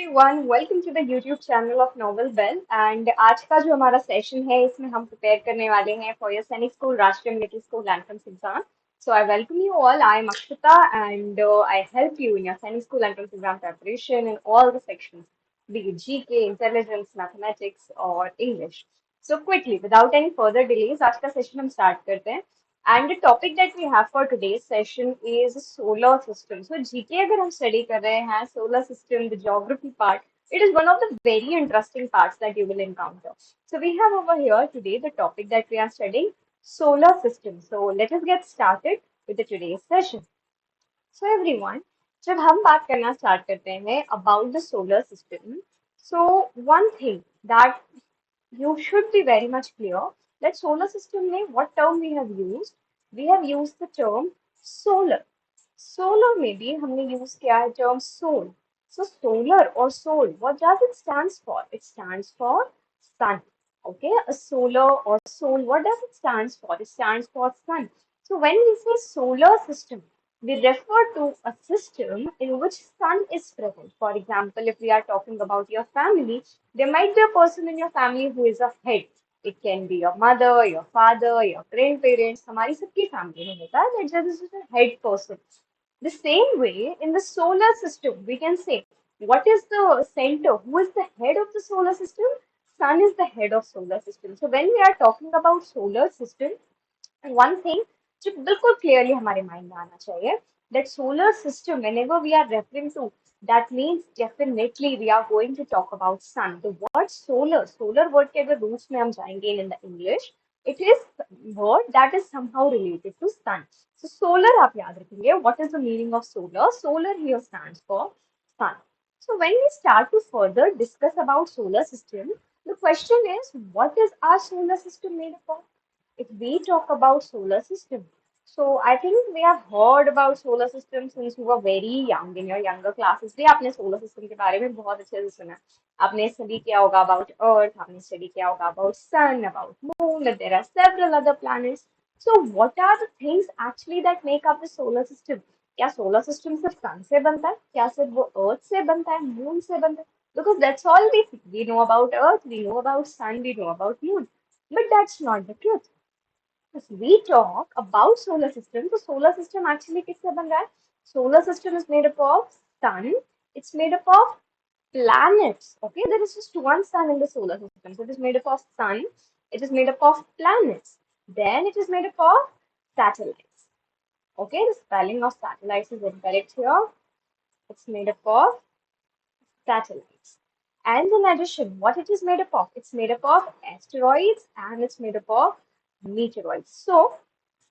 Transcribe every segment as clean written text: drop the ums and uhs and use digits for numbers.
everyone, welcome to the YouTube channel of Knowell Bell and आज का जो हमारा सेशन है इसमें हम प्रिपेयर करने वाले हैं for your सैनिक स्कूल राष्ट्रीय military school entrance exam. So I welcome you all. I am Akshata and I help you in your सैनिक school entrance exam preparation in all the sections, be it GK, intelligence, mathematics or English. So quickly, without any further delays, आज का session हम start करते हैं. And the topic that we have for today's session is solar system. So GK अगर हम study कर रहे हैं solar system, the geography part, it is one of the very interesting parts that you will encounter. So we have over here today the topic that we are studying, solar system. So let us get started with the today's session. So everyone, जब हम बात करना start करते हैं about the solar system, so one thing that you should be very much clear that solar system में what term we have used? We have used the term solar. Solar में भी हमने use किया है term sol. So solar or sol, what does it stands for? It stands for sun. Okay, a solar or sol, what does it stands for? It stands for sun. So when we say solar system, we refer to a system in which sun is present. For example, if we are talking about your family, there might be a person in your family who is a head. It can be your mother, your father, your grandparents. हमारी सबकी family में होता है that there is a head person. The same way in the solar system, we can say what is the center? Who is the head of the solar system? Sun is the head of solar system. So when we are talking about solar system, one thing जो बिल्कुल clearly हमारे mind में आना चाहिए that solar system whenever we are referring to that means definitely we are going to talk about sun. The word solar word के अगर roots में हम जाएंगे in the English, it is word that is somehow related to sun. So solar आप याद रखेंगे. What is the meaning of solar? Solar here stands for sun. So when we start to further discuss about solar system, the question is what is our solar system made up of? If we talk about solar system, so I think we have heard about solar system since we were very young in your younger classes. भी आपने solar system के बारे में बहुत अच्छे से सुना. आपने study किया होगा about Earth, आपने study किया होगा about Sun, about Moon, that there are several other planets. So what are the things actually that make up the solar system? क्या solar system सिर्फ sun से बनता है? क्या सिर्फ वो Earth से बनता है? Moon से बनता है? Because that's all we know about Earth, we know about Sun, we know about Moon. But that's not the truth. If we talk about solar system, so solar system actually किससे बन रहा है? Solar system is made up of sun. It's made up of planets. Okay, there is just one sun in the solar system. So it is made up of sun. It is made up of planets. Then it is made up of satellites. Okay, the spelling of satellites is incorrect here. It's made up of satellites. And in addition, what it is made up of? It's made up of asteroids and it's made up of meteoroids. So,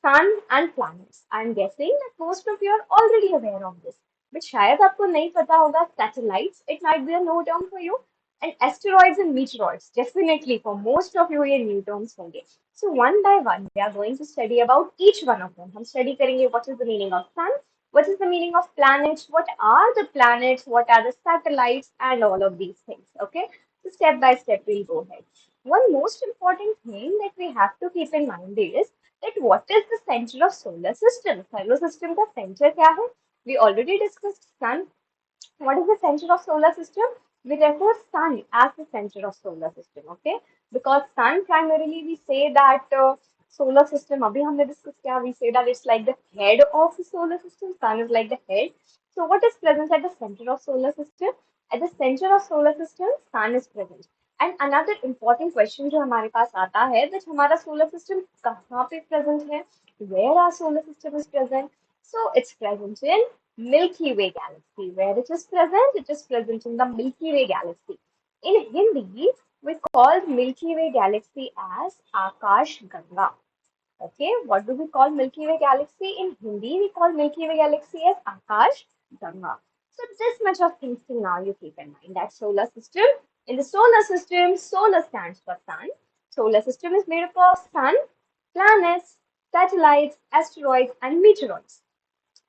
sun and planets. I'm guessing that most of you are already aware of this. But शायद आपको नहीं पता होगा satellites. It might be a new term for you. And asteroids and meteoroids. Definitely for most of you ये new terms होंगे. So one by one, we are going to study about each one of them. हम study करेंगे what is the meaning of sun, what is the meaning of planets, what are the planets, what are the satellites, and all of these things. Okay, so step by step we'll go ahead. One most important thing that we have to keep in mind is that what is the center of solar system? Solar system का center क्या है? We already discussed sun. What is the center of solar system? We refer sun as the center of solar system. Okay, because sun primarily we say that solar system अभी हमने discuss किया, we say that it's like the head of the solar system. Sun is like the head. So what is present at the center of solar system? At the center of solar system, sun is present. And another important question जो हमारे पास आता है that हमारा solar system कहाँ पे present है? Where our solar system is present? So it's present in Milky Way galaxy. Where it is present? It is present in the Milky Way galaxy. In Hindi, we call Milky Way galaxy as Akash Ganga. Okay, what do we call Milky Way galaxy? In Hindi, we call Milky Way galaxy as Akash Ganga. So this much of things till now you keep in mind. That solar system. In the solar system, solar stands for sun. Solar system is made up of sun, planets, satellites, asteroids, and meteoroids.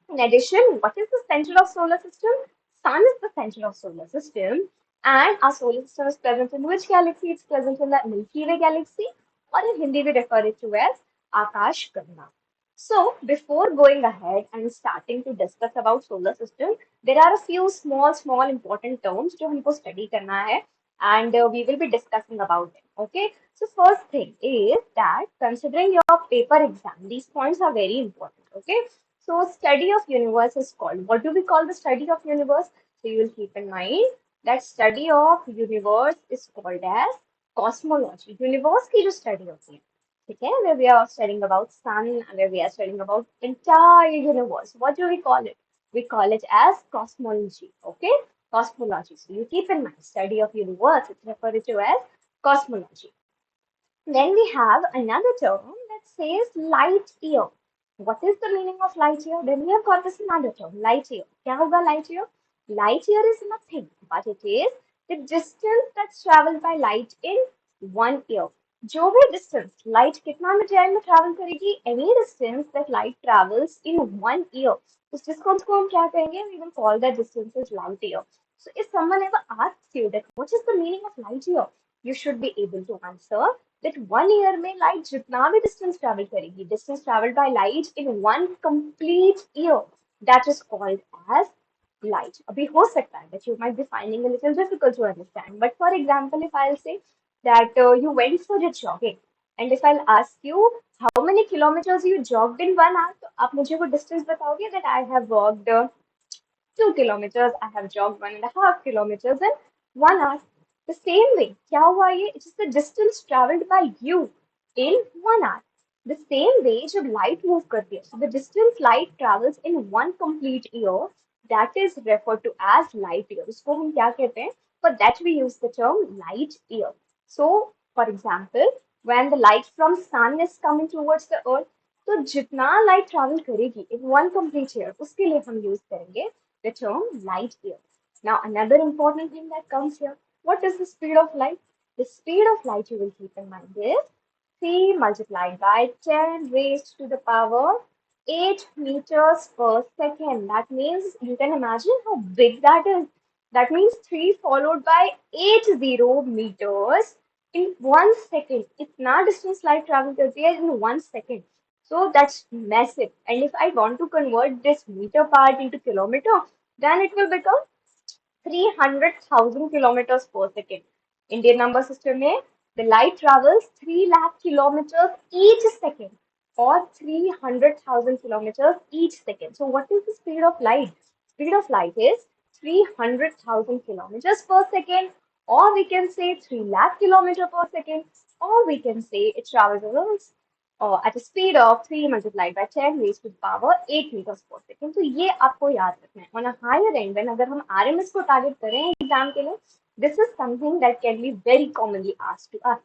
In addition, what is the center of solar system? Sun is the center of solar system. And our solar system is present in which galaxy? It's present in the Milky Way galaxy. Or in Hindi, we refer it to as Akash Ganga. So before going ahead and starting to discuss about solar system, there are a few small important terms जो हमको study करना है, and we will be discussing about them. Okay. So first thing is that considering your paper exam, these points are very important. Okay. So study of universe is called. What do we call the study of universe? So you will keep in mind that study of universe is called as cosmology. Universe की जो study होती है, ठीक है, where we are studying about sun, where we are studying about entire universe. What do we call it? We call it as cosmology. Okay, cosmology. So you keep in mind, study of universe. It's referred to as cosmology. Then we have another term that says light year. What is the meaning of light year? Then we have got this another term, light year. क्या होगा light year? Light year is nothing, but it is the distance that's traveled by light in 1 year. जो भी distance light कितना time में travel करेगी? Any distance that light travels in 1 year. उस distance को हम क्या कहेंगे? We will call that distance as light year. So if someone ever asks you that what is the meaning of light year, you should be able to answer that 1 year में light जितना भी distance travel करेगी, distance traveled by light in one complete year, that is called as light. अभी हो सकता है that you might be finding a little difficult to understand, but for example, if I'll say that you went for your jogging, and if I'll ask you how many kilometers you jogged in 1 hour, तो आप मुझे वो distance बताओगे that I have walked 2 kilometers, I have jogged 1.5 kilometers in 1 hour. The same way, क्या हुआ ये? It is the distance traveled by you in 1 hour. The same way, जब light move करती है, so the distance light travels in one complete year, that is referred to as light year. इसको हम क्या कहते हैं? For that we use the term light year. So, for example, when the light from sun is coming towards the earth, तो जितना light travel करेगी in one complete year, उसके लिए हम use करेंगे the term light year. Now, another important thing that comes here, what is the speed of light? The speed of light, you will keep in mind, is 3 multiplied by 10 raised to the power 8 meters per second. That means you can imagine how big that is. That means 3 followed by 80 meters in 1 second. Itna distance light travel करती है in 1 second. So that's massive. And if I want to convert this meter part into kilometer, then it will become 300,000 kilometers per second. Indian number system में the light travels 3 lakh kilometers each second or 300,000 kilometers each second. So what is the speed of light? Speed of light is 300,000 kilometers per second, or we can say 3 lakh kilometers per second, or we can say it travels at a speed of 3 multiplied by 10 raised to the power 8 meters per second. तो ये आपको याद रखना है. On a higher end, when अगर हम RMS को target करें एग्जाम के लिए, this is something that can be very commonly asked to us.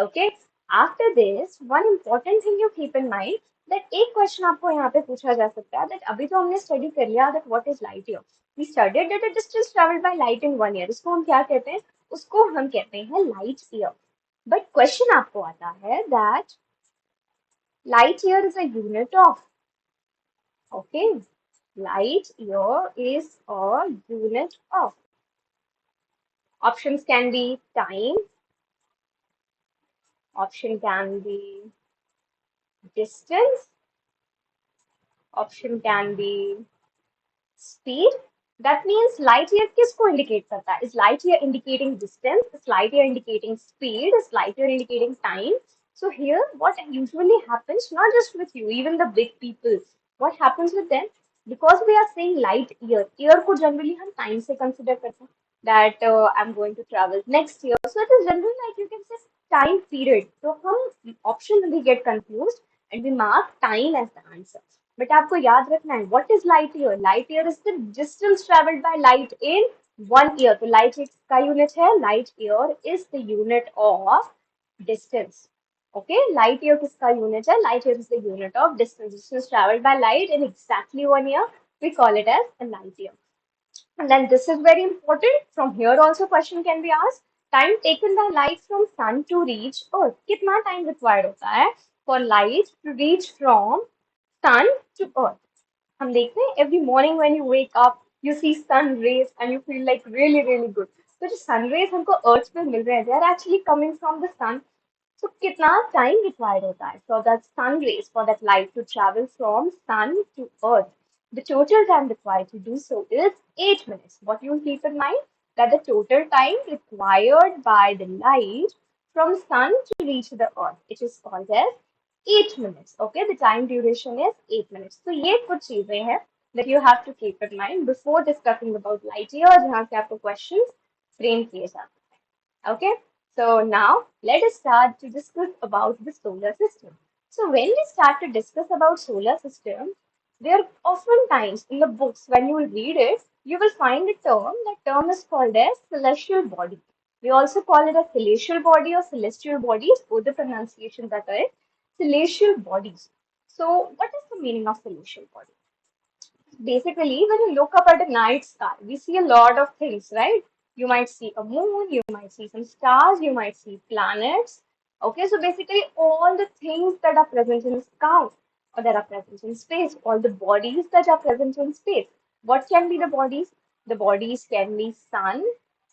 Okay. After this, one important thing you keep in mind that एक question आपको यहाँ पे पूछा जा सकता है that अभी तो हमने study कर लिया that what is light year. We studied that a distance traveled by light in 1 year. इसको हम क्या कहते हैं? उसको हम कहते हैं light year. But question आपको आता है that light year is a unit of, okay, light year is a unit of. Options can be time, option can be distance, option can be speed. That means light year किसको indicate करता है? Is light year indicating distance? Is light year indicating speed? Is light year indicating time? So here, what usually happens, not just with you, even the big people, what happens with them? Because we are saying light year, year को generally हम time से consider करते हैं. That I'm going to travel next year. So it is generally like you can say time period. So हम option we get confused and we mark time as the answer. But आपको याद रखना है, what is light year? Light year is the distance traveled by light in 1 year. तो light year का unit है, light year is the unit of distance. Okay, light year किसका unit है? Light year is the unit of distance. Distance traveled by light in exactly 1 year. We call it as a light year. And then this is very important. From here also question can be asked. Time taken by light from sun to reach earth. कितना time required होता है for light to reach from sun to earth? हम देखते हैं every morning when you wake up, you see sun rays and you feel like really good. तो जो sun rays हमको earth पे मिल रहे हैं, they are actually coming from the sun. So कितना time required होता है for that sun rays, for that light to travel from sun to earth? The total time required to do so is 8 minutes. What you keep in mind? That the total time required by the light from sun to reach the earth, it is called as 8 minutes. Okay, the time duration is 8 minutes. So ये कुछ चीजें हैं that you have to keep in mind before discussing about light year, जहाँ से आपको questions frame किए जाते हैं. Okay, so now let us start to discuss about the solar system. So when we start to discuss about solar system, there are often times in the books when you will read it, you will find a term. That term is called as celestial body. We also call it a celestial body or celestial bodies. Both the pronunciations are correct. Celestial bodies. So what is the meaning of celestial body? Basically, when you look up at the night sky, we see a lot of things, right? You might see a moon, you might see some stars, you might see planets. Okay, so basically, all the things that are present in the sky or that are present in space, all the bodies that are present in space. What can be the bodies? The bodies can be sun,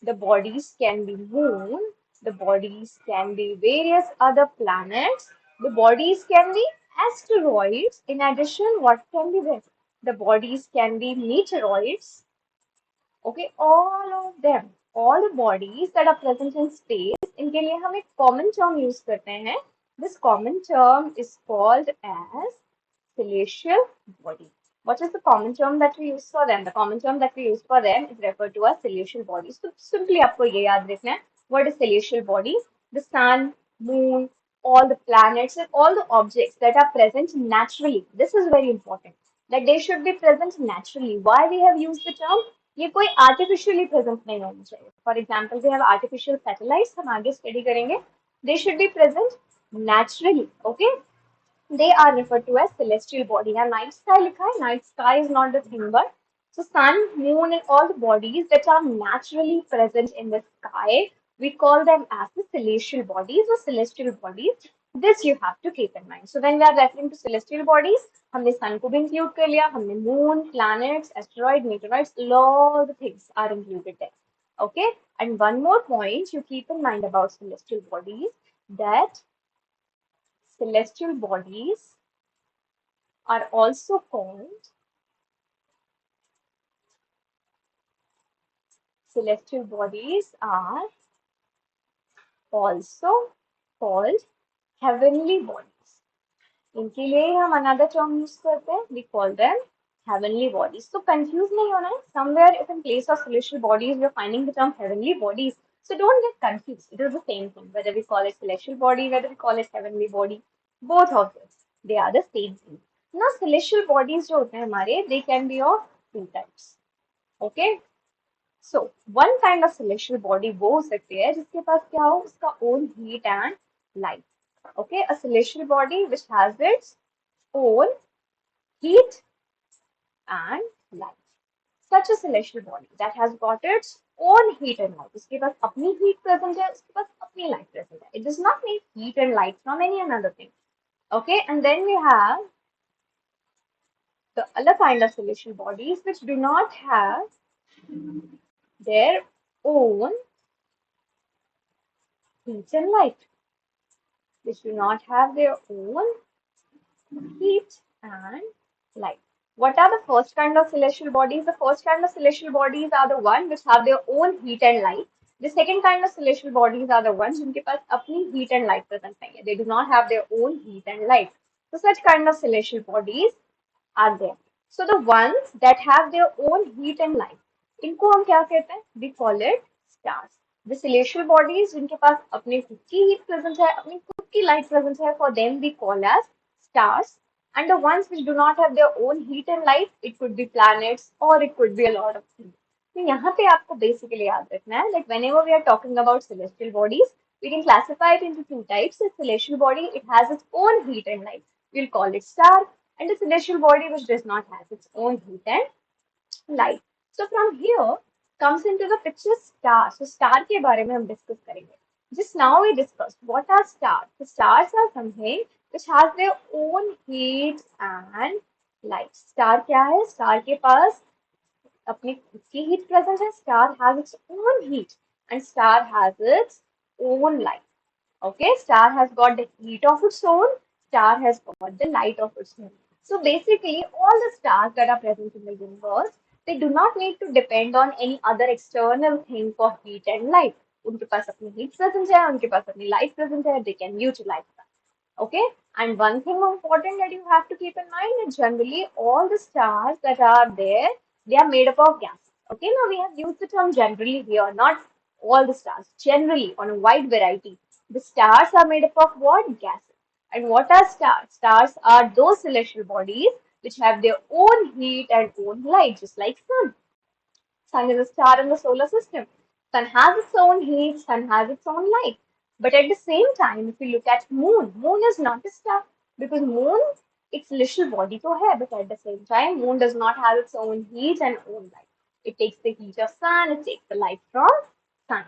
the bodies can be moon, the bodies can be various other planets, the bodies can be asteroids. In addition, what can be there? The bodies can be meteoroids. Okay, all of them, all the bodies that are present in space, इनके लिए हम एक common term use करते हैं. This common term is called as celestial body. What is the common term that we use for them? The common term that we use for them is referred to as celestial bodies. So simply आपको ये याद रखना है. What is celestial body? The sun, moon, all the planets and all the objects that are present naturally. This is very important. That they should be present naturally. Why we have used the term? ये कोई artificially present नहीं होना चाहिए. For example, we have artificial satellites. हम आगे study करेंगे. They should be present naturally. Okay. They are referred to as celestial body. यहाँ night sky लिखा है. Night sky is not the thing, but so sun, moon, and all the bodies that are naturally present in the sky, we call them as the celestial bodies or celestial bodies. This you have to keep in mind. So when we are referring to celestial bodies, हमने sun को भी include कर लिया, हमने moon, planets, asteroid, meteoroids, all the things are included there. Okay, and one more point you keep in mind about celestial bodies, that celestial bodies are also called celestial bodies are also called heavenly bodies. इनके लिए हम another term use करते हैं. We call them heavenly bodies. So confused नहीं होना है. Somewhere if in place of celestial bodies we are finding the term heavenly bodies. So don't get confused. It is the same thing. Whether we call it celestial body, whether we call it heavenly body, both of this, they are the same thing. Now celestial bodies जो होते हैं हमारे, they can be of two types. Okay. So one kind of celestial body वो हो सकती है जिसके पास क्या हो, उसका own heat and light. Okay, a celestial body which has its own heat and light. Such a celestial body that has got its own heat and light. उसके पास अपनी heat present है, उसके पास अपनी light present है. It does not need heat and light from any another thing. Okay, and then we have the other kind of celestial bodies which do not have their own heat and light. Which do not have their own heat and light. What are the first kind of celestial bodies? The first kind of celestial bodies are the ones which have their own heat and light. The second kind of celestial bodies are the ones जिनके पास अपनी heat and light present नहीं है. They do not have their own heat and light. So such kind of celestial bodies are there. So the ones that have their own heat and light, इनको हम क्या कहते हैं? We call it stars. The celestial bodies जिनके पास अपनी खुद की heat present है, अपनी खुद की light present है, for them we call as stars. And the ones which do not have their own heat and light, it could be planets or it could be a lot of things. तो यहाँ पे आपको basically याद रखना है, like whenever we are talking about celestial bodies, we can classify it into two types. A celestial body, it has its own heat and light. We'll call it star. And a celestial body which does not have its own heat and light. So from here comes into the picture star. So star के बारे में हम discuss करेंगे. Just now we discussed what are stars. The stars are something which has their own heat and light. Star क्या है? Star के पास अपनी खुद की heat present है. Star has its own heat and star has its own light. Okay, star has got the heat of its own, star has got the light of its own. So basically, all the stars that are present in the universe, they do not need to depend on any other external thing for heat and light. उनके पास अपनी heat present है, उनके पास अपनी light present है, they can utilize that. Okay, and one thing important that you have to keep in mind is generally all the stars that are there, they are made up of gases. Okay, now we have used the term generally here, not all the stars, generally on a wide variety. The stars are made up of what? Gases. And what are stars? Stars are those celestial bodies which have their own heat and own light, just like sun. Sun is a star in the solar system. Sun has its own heat, sun has its own light. But at the same time, if you look at moon, moon is not a star because moon, its little body to hai, but at the same time, moon does not have its own heat and own light. It takes the heat of sun, it takes the light from sun.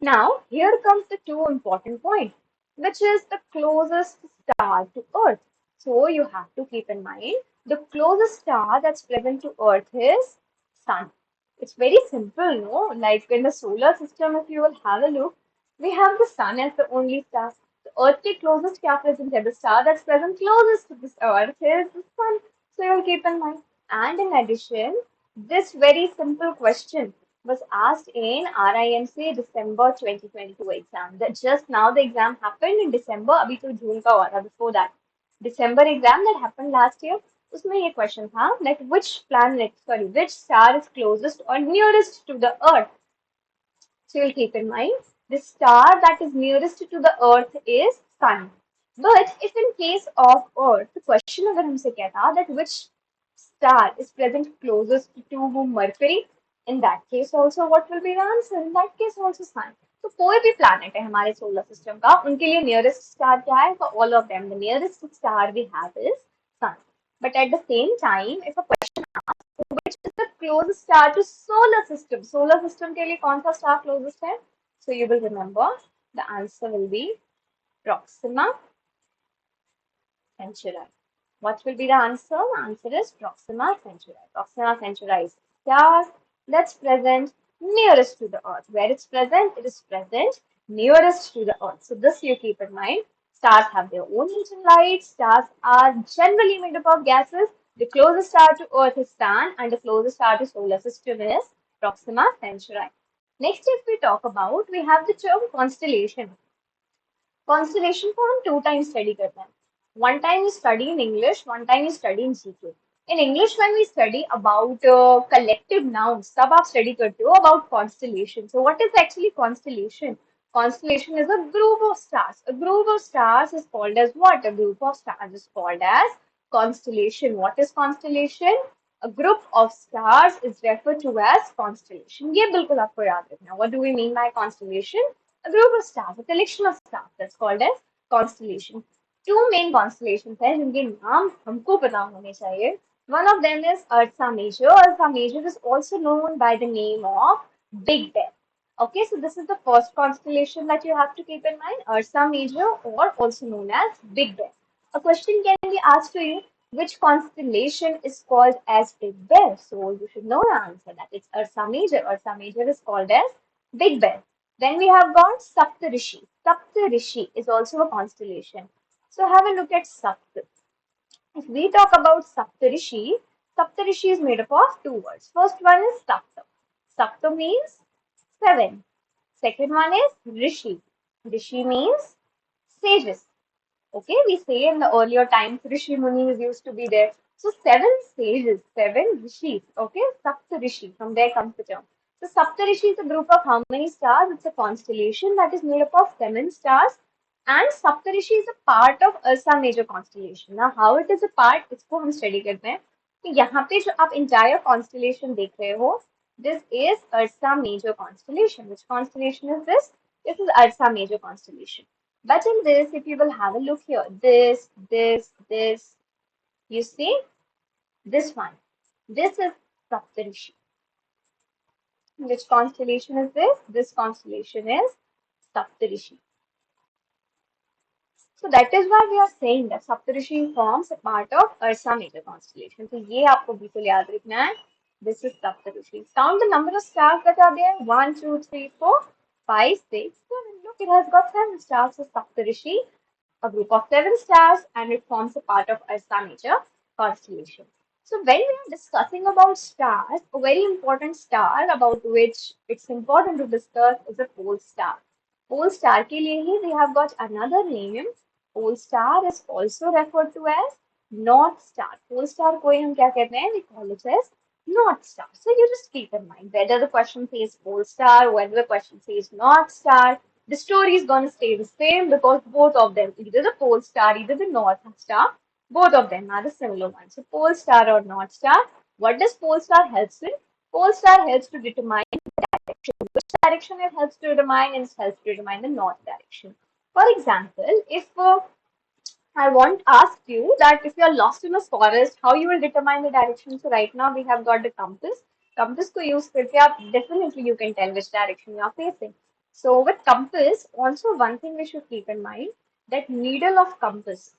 Now, here comes the two important points, which is the closest star to Earth. So, you have to keep in mind the closest star that's present to Earth is Sun. It's very simple, no? Like in the solar system, if you will have a look, we have the Sun as the only star. The Earth के closest क्या present है? The star that's present closest to this Earth is the Sun. So, you will keep in mind. And in addition, this very simple question was asked in RIMC December 2022 exam. That just now the exam happened in December. अभी तो जून का हुआ था before that. December exam that happened last year. उसमें ये question था that which star is closest or nearest to the Earth? So you'll keep in mind the star that is nearest to the Earth is Sun. But if in case of Earth, the question अगर हमसे कहता that which star is present closest to Mercury, in that case also what will be the answer? In that case also Sun. तो कोई भी planet है हमारे solar system का, उनके लिए nearest star क्या है? For all of them, the nearest star we have is Sun. But at the same time, if a question which is the closest star to solar system. Solar system के लिए कौन सा star closest है? So you will remember the answer will be Proxima Centauri. What will be the answer? The answer is Proxima Centauri. Proxima Centauri is star that's present nearest to the Earth. Where it's present, it is present nearest to the Earth. So this you keep in mind. Stars have their own heat and light. Stars are generally made up of gases. The closest star to Earth is Sun, and the closest star to solar system is Proxima Centauri. Next, if we talk about, we have the term constellation. Constellation को हम 2 times study करते हैं. One time we study in English, one time we study in GK. In English, when we study about collective nouns, तब आप study करते हो about constellation. So what is actually constellation? Constellation is a group of stars. A group of stars is called as what? A group of stars is called as constellation. What is constellation? A group of stars is referred to as constellation. ये बिल्कुल आपको याद रखना. What do we mean by constellation? A group of stars, a collection of stars that's called as constellation. Two main constellations हैं जिनके नाम हमको पता होने चाहिए. One of them is Ursa Major. Ursa Major is also known by the name of Big Bear. Okay, so this is the first constellation that you have to keep in mind, Ursa Major, or also known as Big Bear. A question can be asked to you, which constellation is called as Big Bear? So you should know the answer, that it's Ursa Major. Ursa Major is called as Big Bear. Then we have got Saptarishi. Saptarishi is also a constellation. So have a look at Sapt. If we talk about Saptarishi, Saptarishi is made up of two words. First one is Sapta. Sapta means 7. Second one is Rishi. Rishi means sages. Okay, we say in the earlier times Rishi Munis used to be there. So 7 sages, 7 rishis. Okay, Saptarishi, from there comes the term. So Saptarishi is a group of how many stars? It's a constellation that is made up of 7 stars. And Saptarishi is a part of Ursa Major constellation. Now, how it is a part, इसको हम study करते हैं. तो यहाँ पे जो आप entire constellation देख रहे हो, this is Ursa Major constellation. Which constellation is this? This is Ursa Major constellation. But in this, if you will have a look here, this, you see this one. This is Saptarishi. Which constellation is this? This constellation is Saptarishi. So that is why we are saying that Saptarishi forms a part of Ursa Major constellation. So ये आपको बिल्कुल याद रखना है. This is Saptarishi. Count the number of stars that are there. 1, 2, 3, 4, 5, 6, 7. Look It has got 7 stars, so Saptarishi, a group of 7 stars, and it forms a part of Ursa Major constellation. So when we are discussing about stars, a very important star about which it's important to discuss is a pole star. Pole star के लिए ही we have got another name. Pole star is also referred to as North Star. Pole star को ही हम क्या कहते हैं? We call it as North Star. So you just keep in mind whether the question says Pole Star, whether the question says North Star, the story is going to stay the same because both of them, either the pole star, either the north star, both of them are the similar ones. So pole star or north star, what does pole star helps with? Pole star helps to determine the direction. Which direction it helps to determine? It helps to determine the north direction. For example, if I want to ask you that if you are lost in a forest, how you will determine the direction? So right now we have got the compass. Compass को use करके आप definitely you can tell which direction you are facing. So with compass, also one thing we should keep in mind that needle of compass.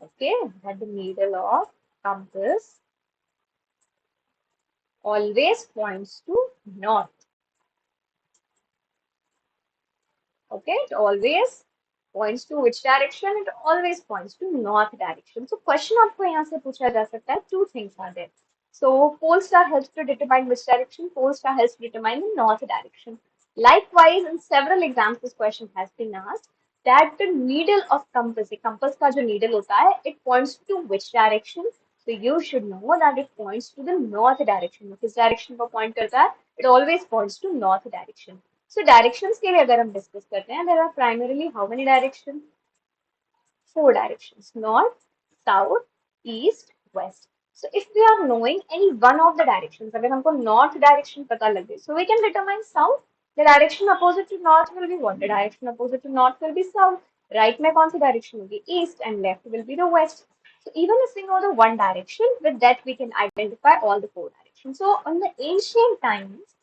Okay, that the needle of compass always points to north. Okay, it always points to which direction? It always points to north direction. So question आपको यहाँ से पूछा जा सकता है. Two things are there. So pole star helps to determine which direction. Pole star helps to determine the north direction. Likewise, in several exams, this question has been asked that the needle of compass, the compass का जो needle होता है, it points to which direction? So you should know that it points to the north direction. किस direction को point करता है? It always points to north direction. So directions के लिए अगर हम discuss करते हैं, there are primarily how many directions? 4 directions: north, south, east, west. So if we are knowing any one of the directions, अगर हमको north direction पता लग गई, so we can determine south. The direction opposite to north will be what? The direction opposite to north will be south. Right में कौन सी direction होगी? East, and left will be the west. So even if we know the one direction, with that we can identify all the 4 directions. So in the ancient times,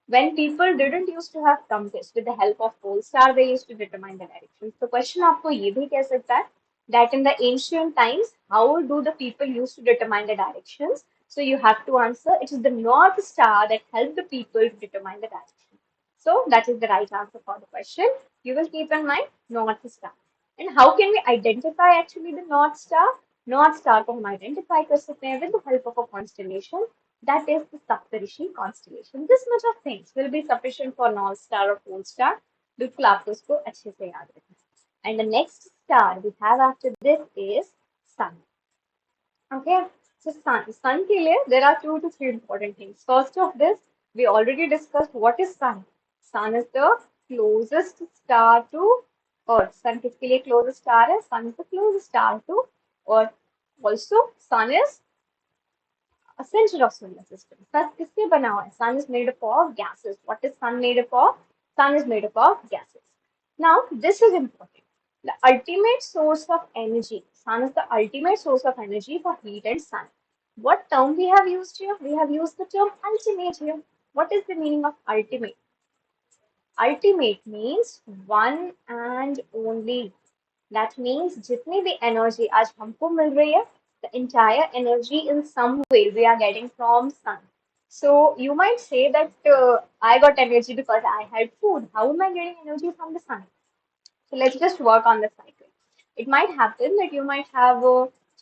when people didn't used to have compass, with the help of pole star, they used to determine the directions. So question आपको ये भी कह सकता है that in the ancient times, how do the people used to determine the directions? So you have to answer, it is the North Star that helped the people to determine the direction. So that is the right answer for the question. You will keep in mind North Star. And how can we identify actually the North Star? North Star को हम identify कर सकते हैं with the help of a constellation, that is the Saptarishi constellation. This much of things will be sufficient for North Star or Pole Star. बिल्कुल आपको इसको अच्छे से याद रखना. And the next star we have after this is Sun. Okay, so Sun के लिए there are 2 to 3 important things. First of this, we already discussed what is Sun. Sun is the closest star to Earth. Sun किसके लिए closest star है? Sun is the closest star to Earth. Also, Sun is a center of solar system. Sun किससे बना हुआ है? Sun is made up of gases. What is Sun made up of? Sun is made up of gases. Now, this is important. The ultimate source of energy. Sun is the ultimate source of energy for heat and sun. What term we have used here? We have used the term ultimate here. What is the meaning of ultimate? Ultimate means one and only. That means जितनी भी energy आज हमको मिल रही है, the entire energy in some way we are getting from sun. So you might say that I got energy because I had food. How am I getting energy from the sun? So let's just work on the cycle. It might happen that you might have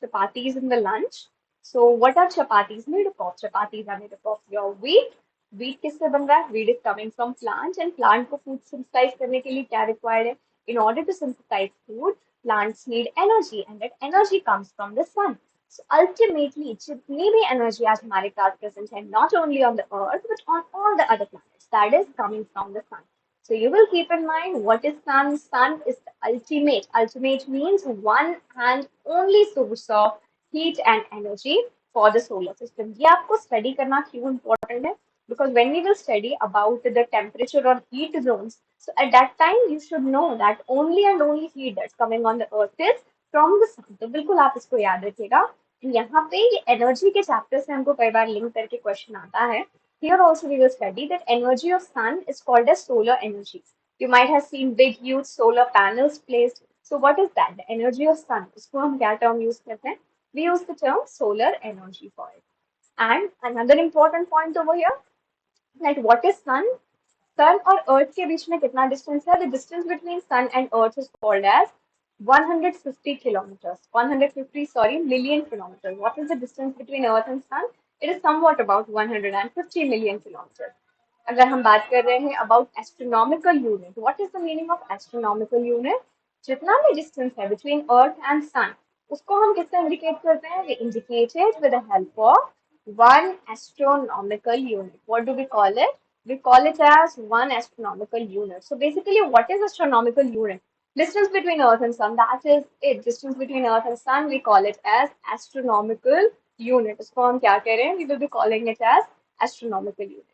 chapatis in the lunch. So what are chapatis made up of? Chapatis are made up of your wheat. Wheat किससे बन रहा है? Wheat is coming from plant, and plant को food synthesize करने के लिए क्या required है? In order to synthesize food, plants need energy, and that energy comes from the sun. So ultimately, जितनी भी energy आज हमारे पास present है, not only on the earth but on all the other planets, that is coming from the sun. So you will keep in mind what is sun. Sun is the ultimate. Ultimate means one and only source of heat and energy for the solar system. ये आपको study करना क्यों important है? Because when we will study about the temperature or heat zones, so at that time you should know that only and only heat that's coming on the earth is from the sun. तो बिल्कुल आप इसको याद रखिएगा. यहाँ पे ये energy के chapter से हमको कई बार link करके question आता है. Here also we will study that energy of sun is called as solar energy. You might have seen big huge solar panels placed. So what is that? The energy of sun. इसको हम क्या term use करते हैं? We use the term solar energy for it. And another important point over here, that what is sun? सन और अर्थ के बीच में कितना distance है? The distance between sun and earth is called as 150 kilometers, 150, sorry, million kilometers. What is the distance between Earth and Sun? It is somewhat about 150 million kilometers. अगर हम बात कर रहे हैं about astronomical unit, what is the meaning of astronomical unit? जितना भी distance है between Earth and Sun, उसको हम किससे indicate करते हैं? We indicate it with the help of one astronomical unit. What do we call it? We call it as one astronomical unit. So basically, what is astronomical unit? Distance between Earth and Sun, that is it. Distance between Earth and Sun, we call it as astronomical unit. इसको हम क्या कह रहे हैं? We will be calling it as astronomical unit.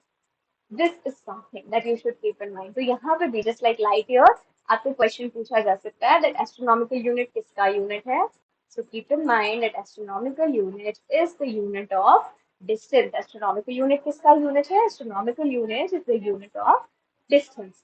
This is something that you should keep in mind. तो यहाँ पे भी just like light year, आपको question पूछा जा सकता है that astronomical unit किसका unit है? So keep in mind that astronomical unit is the unit of distance. Astronomical unit किसका unit है? Astronomical unit is the unit of distance.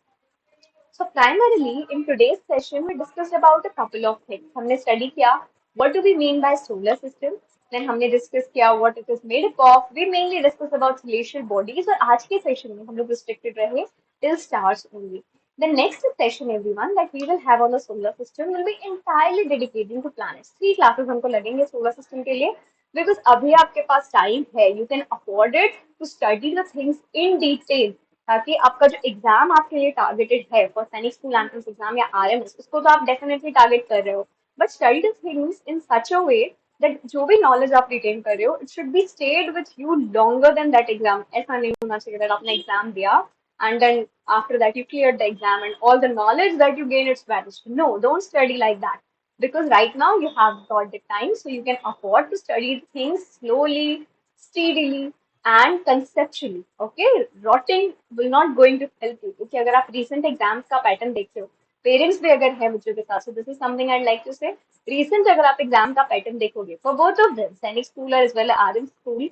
So primarily in today's session we discussed about a couple of things. हमने study किया what do we mean by solar system. Then हमने discuss किया what it is made up of. We mainly discuss about celestial bodies और आज के session में हम लोग restricted रहे till stars only. The next session everyone that we will have on the solar system will be entirely dedicated to planets. 3 classes हमको लगेंगे solar system के लिए because अभी आपके पास time है. You can afford it to study the things in detail. ताकि आपका जो एग्जाम आपके लिए टारगेटेड है फॉर सैनिक स्कूल एंट्रेंस एग्जाम या आरएमएस, उसको तो आप डेफिनेटली टारगेट कर रहे हो, but study the things in such a way that जो भी नॉलेज आप रिटेन कर रहे हो it should be stayed with you longer than that exam. ऐसा नहीं होना चाहिए दैट आपने एग्जाम दिया and then after that you cleared the exam and all the knowledge that you gain it's vanished. No, don't study like that because right now you have got the time, so you can afford to study things slowly, steadily and conceptually. Okay, rotting will not going to help you. क्योंकि अगर आप recent exams का pattern देखते हो, parents भी अगर है बच्चों के साथ, so this is something I'd like to say. Recent अगर आप exam का pattern देखोगे for both of them, सैनिक school as well as RM school,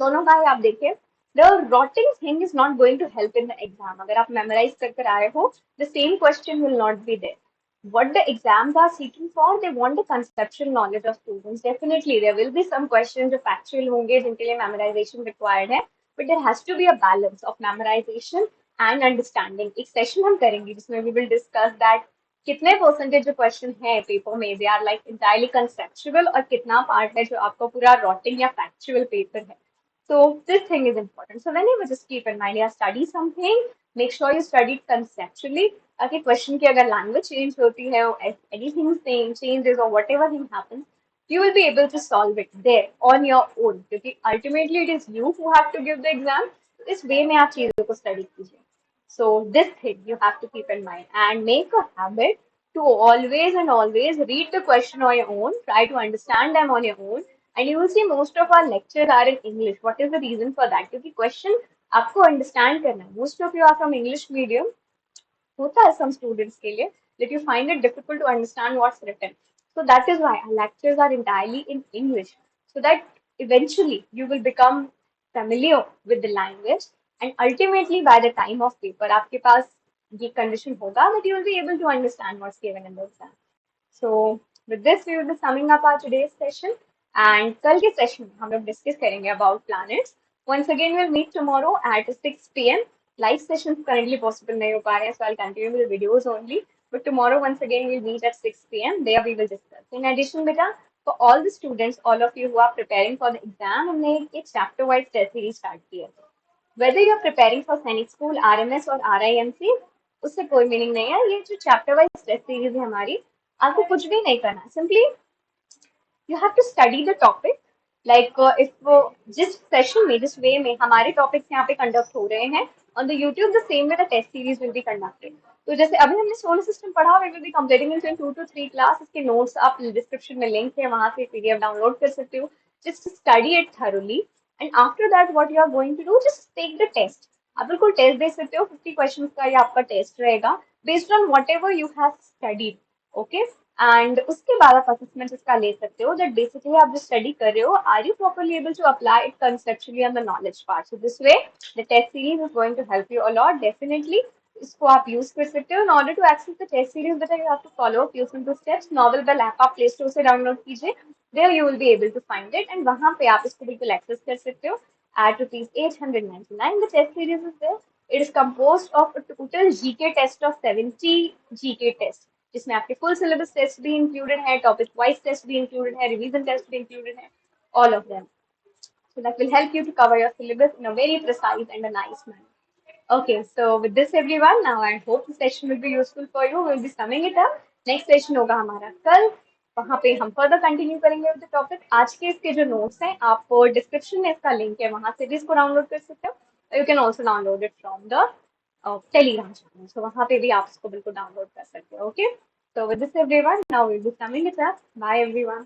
दोनों का ही आप देखिए, the rotting thing is not going to help in the exam. अगर आप memorize कर कर आए हो, the same question will not be there. What the exams are seeking for, they want the conceptual knowledge of students. Definitely, there will be some questions जो factual होंगे जिनके लिए memorization required है, but there has to be a balance of memorization and understanding. एक session हम करेंगे जिसमें we will discuss that कितने परसेंटेज जो क्वेश्चन है पेपर में they are like entirely conceptual और कितना पार्ट है जो आपका पूरा रॉटिंग या फैक्चुअल पेपर है. So this thing is important. So whenever just keep in mind, yeah, study something, make sure you study it conceptually. ताकि क्वेश्चन की अगर लैंग्वेज चेंज होती है, anything changes or whatever thing happens, you will be able to solve it there on your own. क्योंकि ultimately it is you who have to give the exam. इस वे में आप चीजों को स्टडी कीजिए. So this thing you have to keep in mind and make a habit to always and always read the question on your own, try to understand them on your own, and you will see most of our lectures are in English. What is the reason for that? क्योंकि question आपको understand करना है. Most of you are from English medium. होता है some students के लिए that you find it difficult to understand what's written. So that is why our lectures are entirely in English, so that eventually you will become familiar with the language and ultimately by the time of paper आपके पास ये condition होगा that you will be able to understand what's given in the exam. So with this we will be summing up our today's session and कल के session में हम लोग discuss करेंगे about planets. Once again we'll meet tomorrow at 6 p.m. Live sessions currently possible नहीं हो पा रहे हैं, so I'll continue with the videos only. But tomorrow once again we'll meet at 6 p.m. There we will discuss. In addition, beta, for all the students, all of you who are preparing for the exam, हमने एक chapter wise test series start किया है. Whether you are preparing for सैनिक school, RMS और RIMC, उससे कोई meaning नहीं है. ये जो चैप्टर वाइज टेस्ट सीरीज है हमारी, आपको कुछ भी नहीं करना. Simply you have to study the topic. Like if जिस सेशन में, जिस वे में हमारे टॉपिक्स यहाँ पे कंडक्ट हो रहे हैं on the YouTube, the same way the test series will be conducted. तो जैसे अभी हमने सोलर सिस्टम पढ़ा, we will be completing it in 2 to 3 class. इसके नोट्स आप डिस्क्रिप्शन में लिंक है, वहां से PDF डाउनलोड कर सकते हो. Just study it thoroughly and after that what you are going to do, just take the test. आप बिल्कुल टेस्ट दे सकते हो. 50 क्वेश्चंस का ये आपका टेस्ट रहेगा based on whatever you have studied. Okay. And उसके बाद आप असेसमेंट इसका ले सकते हो दैट बेसिकली आप जो स्टडी कर रहे हो, are you properly able to apply it conceptually on the knowledge part. So this way the test series is going to help you a lot. Definitely इसको आप यूज कर सकते हो. In order to access the test series बेटा you have to follow few simple steps. Novel bell app आप play store से download कीजिए. There you will be able to find it and वहां पे आप इसको बिल्कुल एक्सेस कर सकते हो. At rupees 899 the test series is there. It is compose of total GK test of 70 GK test, जिसमें आपके फुल सिलेबस टेस्ट भी इंक्लूडेड है, टॉपिक वाइज टेस्ट भी इंक्लूडेड है, रिवीजन टेस्ट भी इंक्लूडेड है, all of them. So that will help you to cover your syllabus in a very precise and a nice manner. Okay, so with this everyone, now I hope the session will be useful for you. We'll be summing it up. Next session होगा हमारा कल, वहाँ पे हम further continue करेंगे with the topic. आज के इसके जो नोट्स हैं, आप डिस्क्रिप्शन में इसका लिंक है, वहाँ से भी इसको डाउनलोड कर सकते हो. You can also download it from the Telegram channel. So वहाँ पे भी आप इसको बिल्कुल डाउनलोड कर सकते हो. Okay, so with this everyone, now we'll be summing it up. Bye everyone.